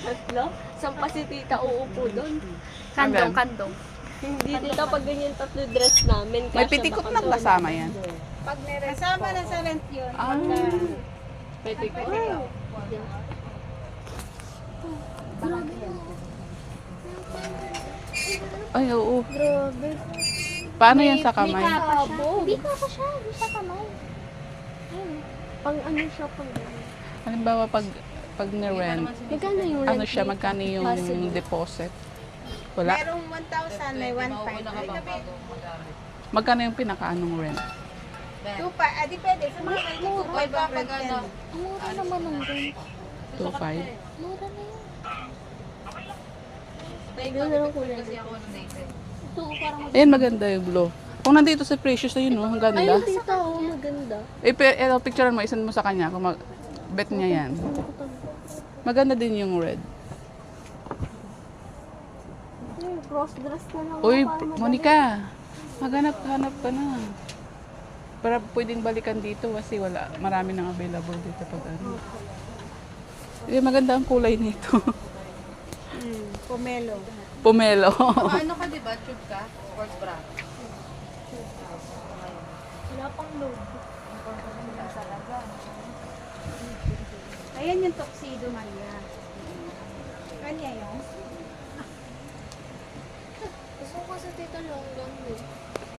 Tatlo? Saan pa si tita uupo doon? Kandong, kandong. Hindi tita, pag ganyan tatlo dress namin. May pitikot na kasama yan. Kasama na sa rent yun. Ah. Petikot. Ay, oo. Grabe. Paano yan sa kamay? Hindi ka pa siya. Hindi siya kamay. Pang ano siya, pang ganyan. Halimbawa, pag ni-rent, Magkano yung rent? ano siya, magkano yung deposit? Wala? Merong 1,000, may 1,500. Magkano yung pinakaanong rent? Di pwede. Sa mga kayo, 2,500 ang rent yan. Mura naman ang rent. 2.5? Mura na yun. Tignan na lang kulay. Ito, parang Ayan, maganda yung blue. Kung nandito sa Precious na yun, no? Ang ganda. ayun tita, oh, maganda. Picturean mo, isan mo sa kanya kung bet niya yan. Maganda din yung red. Cross dress na lang. Uy, para madali. Monica, maghanap-hanap ka na. Para pwedeng balikan dito kasi marami nang available dito pag ano. Maganda ang kulay nito. Pomelo. Pomelo. Ano ka, diba? Tube ka? Sports bra. Wala pang load. Ayan yung tuxedo, Maria. Kanya yun? Gusto ko kasi tita long gown eh.